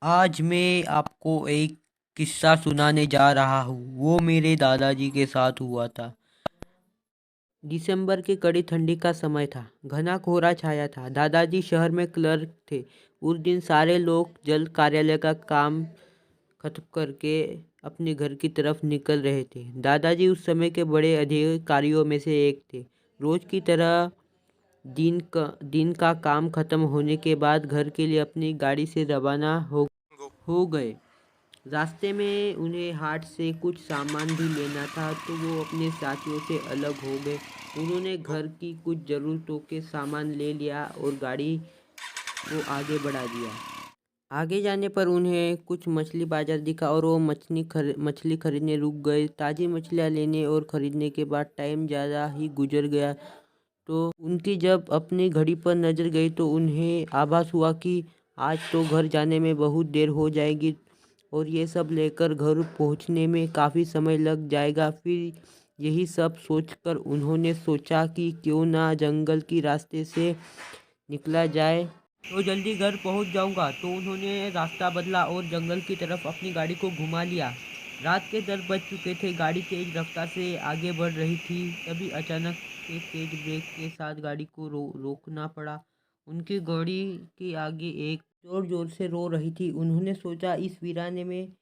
आज मैं आपको एक किस्सा सुनाने जा रहा हूँ। वो मेरे दादाजी के साथ हुआ था। दिसंबर की कड़ी ठंडी का समय था। घना कोहरा छाया था। दादाजी शहर में क्लर्क थे। उस दिन सारे लोग जल्द कार्यालय का काम खत्म करके अपने घर की तरफ निकल रहे थे। दादाजी उस समय के बड़े अधिकारियों में से एक थे। रोज की तरह दिन का काम खत्म होने के बाद घर के लिए अपनी गाड़ी से रवाना हो गए। रास्ते में उन्हें हाट से कुछ सामान भी लेना था, तो वो अपने साथियों से अलग हो गए। उन्होंने घर की कुछ ज़रूरतों के सामान ले लिया और गाड़ी को आगे बढ़ा दिया। आगे जाने पर उन्हें कुछ मछली बाजार दिखा और वो मछली खरीदने रुक गए। ताज़ी मछलियाँ लेने और ख़रीदने के बाद टाइम ज़्यादा ही गुजर गया, तो उनकी जब अपनी घड़ी पर नज़र गई तो उन्हें आभास हुआ कि आज तो घर जाने में बहुत देर हो जाएगी और ये सब लेकर घर पहुंचने में काफ़ी समय लग जाएगा। फिर यही सब सोचकर उन्होंने सोचा कि क्यों ना जंगल की रास्ते से निकला जाए, तो जल्दी घर पहुंच जाऊंगा। तो उन्होंने रास्ता बदला और जंगल की तरफ अपनी गाड़ी को घुमा लिया। रात के 10 बज चुके थे। गाड़ी तेज रफ्तार से आगे बढ़ रही थी। तभी अचानक एक तेज ब्रेक के साथ गाड़ी को रोकना पड़ा। उनकी गाड़ी के आगे एक जोर जोर से रो रही थी। उन्होंने सोचा, इस वीराने में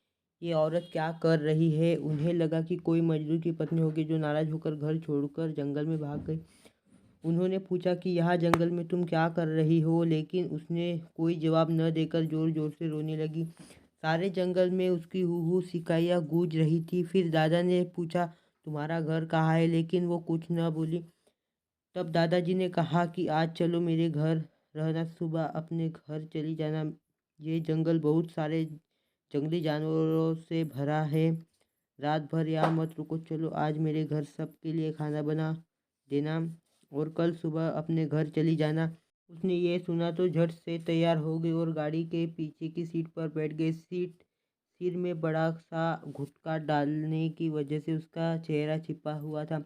ये औरत क्या कर रही है। उन्हें लगा कि कोई मजदूर की पत्नी होगी जो नाराज होकर घर छोड़कर जंगल में भाग गई। उन्होंने पूछा कि यहाँ जंगल में तुम क्या कर रही हो, लेकिन उसने कोई जवाब न देकर जोर जोर से रोने लगी। सारे जंगल में उसकी हू हू शिकायत गूंज रही थी। फिर दादा ने पूछा, तुम्हारा घर कहाँ है, लेकिन वो कुछ न बोली। तब दादाजी ने कहा कि आज चलो मेरे घर रहना, सुबह अपने घर चली जाना। ये जंगल बहुत सारे जंगली जानवरों से भरा है। रात भर यहाँ मत रुको, चलो आज मेरे घर सबके लिए खाना बना देना और कल सुबह अपने घर चली जाना। उसने ये सुना तो झट से तैयार हो गई और गाड़ी के पीछे की सीट पर बैठ गई। सिर में बड़ा सा घुटका डालने की वजह से उसका चेहरा छिपा हुआ था।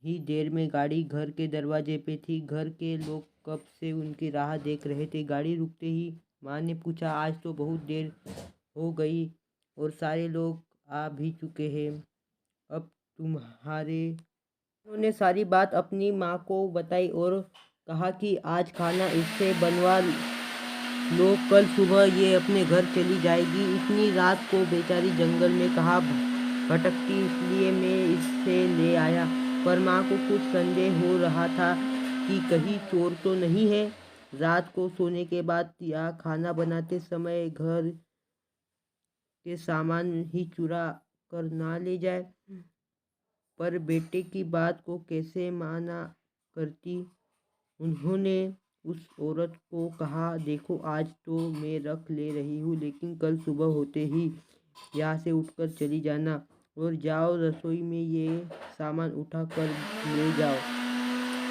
ही देर में गाड़ी घर के दरवाजे पे थी। घर के लोग कब से उनकी राह देख रहे थे। गाड़ी रुकते ही माँ ने पूछा, आज तो बहुत देर हो गई और सारे लोग आ भी चुके हैं, अब तुम्हारे। उन्होंने सारी बात अपनी माँ को बताई और कहा कि आज खाना इससे बनवा लो, कल सुबह ये अपने घर चली जाएगी। इतनी रात को बेचारी जंगल में कहाँ भटकती, इसलिए मैं इसे ले आया। पर माँ को कुछ संदेह हो रहा था कि कहीं चोर तो नहीं है। रात को सोने के बाद या खाना बनाते समय घर के सामान ही चुरा कर ना ले जाए। पर बेटे की बात को कैसे माना करती। उन्होंने उस औरत को कहा, देखो आज तो मैं रख ले रही हूँ, लेकिन कल सुबह होते ही यहाँ से उठकर चली जाना और जाओ रसोई में ये सामान उठा कर ले जाओ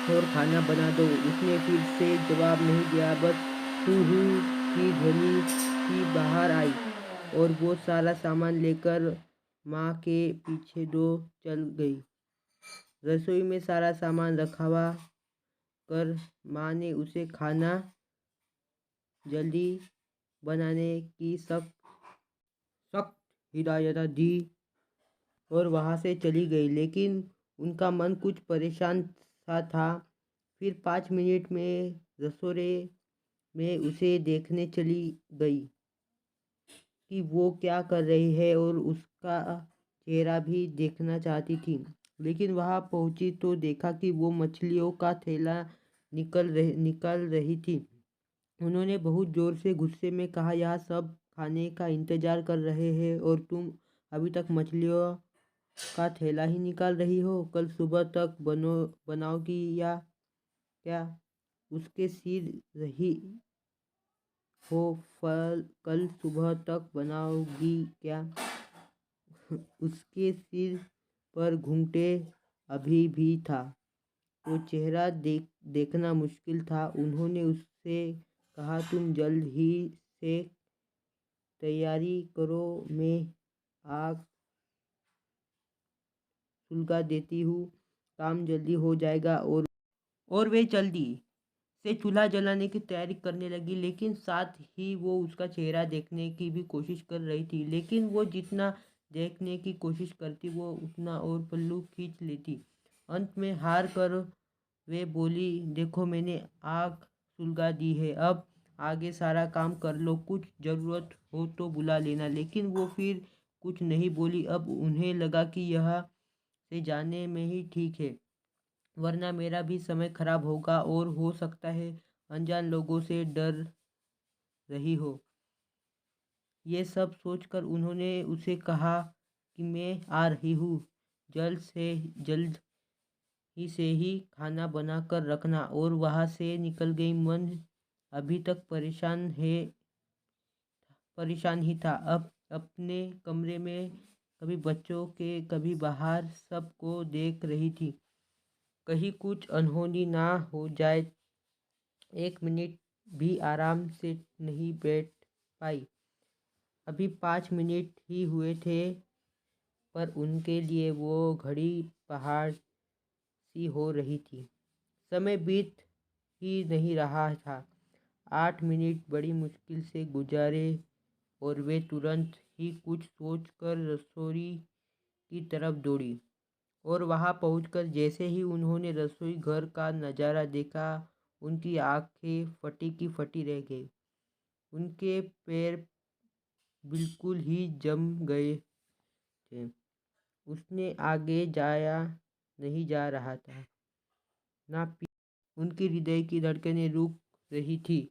और खाना बना दो। उसने फिर से जवाब नहीं दिया, बस हू हू की ध्वनि ही बाहर आई और वो सारा सामान लेकर माँ के पीछे दो चल गई। रसोई में सारा सामान रखा कर माँ ने उसे खाना जल्दी बनाने की सख्त सख्त हिदायत दी और वहाँ से चली गई। लेकिन उनका मन कुछ परेशान सा था। फिर 5 मिनट में रसोई में उसे देखने चली गई कि वो क्या कर रही है और उसका चेहरा भी देखना चाहती थी। लेकिन वहाँ पहुँची तो देखा कि वो मछलियों का थैला निकल रही थी। उन्होंने बहुत ज़ोर से गुस्से में कहा, यहाँ सब खाने का इंतज़ार कर रहे हैं और तुम अभी तक मछलियों का थैला ही निकाल रही हो। कल सुबह तक बनाओगी या क्या? उसके सिर रही हो, फल कल सुबह तक बनाओगी क्या? उसके सिर पर घूंघटे अभी भी था, तो चेहरा देखना मुश्किल था। उन्होंने उससे कहा, तुम जल्द ही से तैयारी करो, मैं आग सुलगा देती हूँ, काम जल्दी हो जाएगा। और वे जल्दी से चूल्हा जलाने की तैयारी करने लगी, लेकिन साथ ही वो उसका चेहरा देखने की भी कोशिश कर रही थी। लेकिन वो जितना देखने की कोशिश करती वो उतना और पल्लू खींच लेती। अंत में हार कर वे बोली, देखो मैंने आग सुलगा दी है, अब आगे सारा काम कर लो, कुछ ज़रूरत हो तो बुला लेना। लेकिन वो फिर कुछ नहीं बोली। अब उन्हें लगा कि यह से जाने में ही ठीक है, वरना मेरा भी समय खराब होगा और हो सकता है अनजान लोगों से डर रही हो। ये सब सोचकर उन्होंने उसे कहा कि मैं आ रही हूँ, जल्द ही से ही खाना बना कर रखना, और वहाँ से निकल गई। मन अभी तक परेशान ही था। अब अपने कमरे में कभी बच्चों के कभी बाहर सबको देख रही थी, कहीं कुछ अनहोनी ना हो जाए। एक मिनट भी आराम से नहीं बैठ पाई। अभी 5 मिनट ही हुए थे, पर उनके लिए वो घड़ी पहाड़ सी हो रही थी। समय बीत ही नहीं रहा था। 8 मिनट बड़ी मुश्किल से गुजारे और वे तुरंत ही कुछ सोचकर रसोई की तरफ दौड़ी। और वहां पहुंचकर जैसे ही उन्होंने रसोई घर का नज़ारा देखा, उनकी आंखें फटी की फटी रह गई। उनके पैर बिल्कुल ही जम गए थे। उसने आगे जाया नहीं जा रहा था, ना उनकी हृदय की धड़कनें रुक रही थी।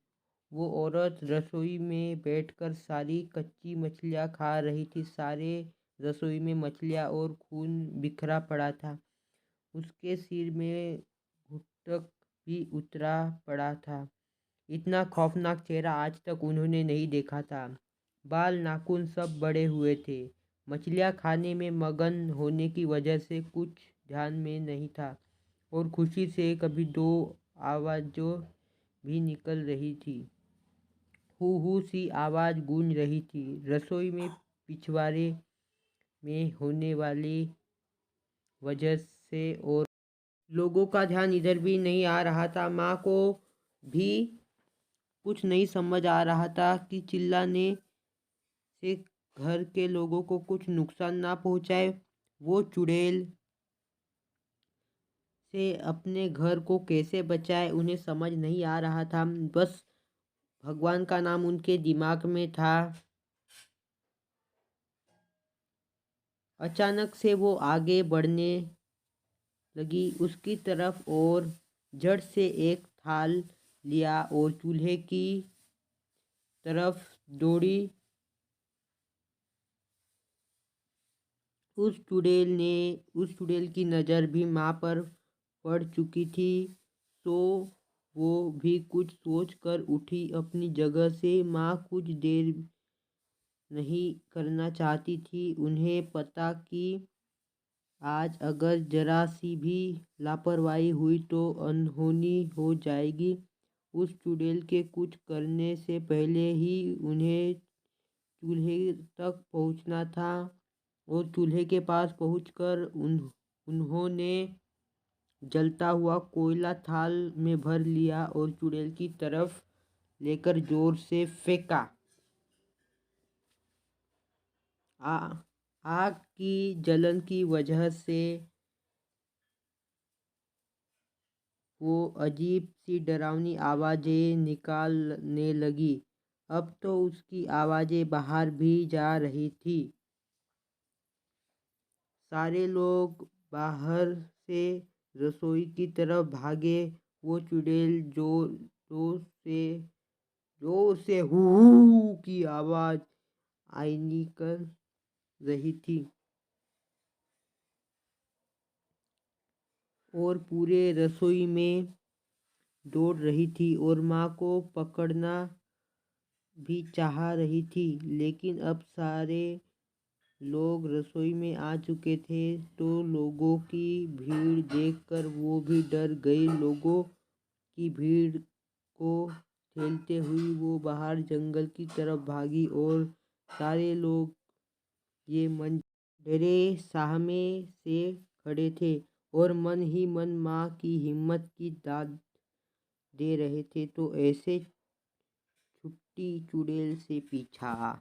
वो औरत रसोई में बैठकर सारी कच्ची मछलियाँ खा रही थी। सारे रसोई में मछलियाँ और खून बिखरा पड़ा था। उसके सिर में घुटक भी उतरा पड़ा था। इतना खौफनाक चेहरा आज तक उन्होंने नहीं देखा था। बाल नाखून सब बड़े हुए थे। मछलियाँ खाने में मगन होने की वजह से कुछ ध्यान में नहीं था, और खुशी से कभी दो आवाज़ों भी निकल रही थी। हू हू सी आवाज़ गूंज रही थी रसोई में, पिछवाड़े में होने वाली वजह से। और लोगों का ध्यान इधर भी नहीं आ रहा था। माँ को भी कुछ नहीं समझ आ रहा था कि चिल्लाने से घर के लोगों को कुछ नुकसान ना पहुंचाए। वो चुड़ैल से अपने घर को कैसे बचाए, उन्हें समझ नहीं आ रहा था। बस भगवान का नाम उनके दिमाग में था। अचानक से वो आगे बढ़ने लगी उसकी तरफ, और झट से एक थाल लिया और चूल्हे की तरफ दौड़ी। उस चुड़ैल की नज़र भी माँ पर पड़ चुकी थी, तो वो भी कुछ सोच कर उठी अपनी जगह से। माँ कुछ देर नहीं करना चाहती थी। उन्हें पता कि आज अगर जरा सी भी लापरवाही हुई तो अनहोनी हो जाएगी। उस चुड़ैल के कुछ करने से पहले ही उन्हें चूल्हे तक पहुंचना था, और चूल्हे के पास पहुंचकर उन्होंने जलता हुआ कोयला थाल में भर लिया और चुड़ैल की तरफ लेकर जोर से फेंका। आग की जलन की वजह से वो अजीब सी डरावनी आवाज़ें निकालने लगी। अब तो उसकी आवाज़ें बाहर भी जा रही थी। सारे लोग बाहर से रसोई की तरफ भागे। वो चुड़ैल जोर से हू हू की आवाज़ आई निकल रही थी, और पूरे रसोई में दौड़ रही थी, और माँ को पकड़ना भी चाह रही थी। लेकिन अब सारे लोग रसोई में आ चुके थे, तो लोगों की भीड़ देखकर वो भी डर गई। लोगों की भीड़ को ठेलते हुई वो बाहर जंगल की तरफ भागी, और सारे लोग ये मन डरे सहमे से खड़े थे, और मन ही मन माँ की हिम्मत की दाद दे रहे थे तो ऐसे छुट्टी चुड़ैल से पूछा।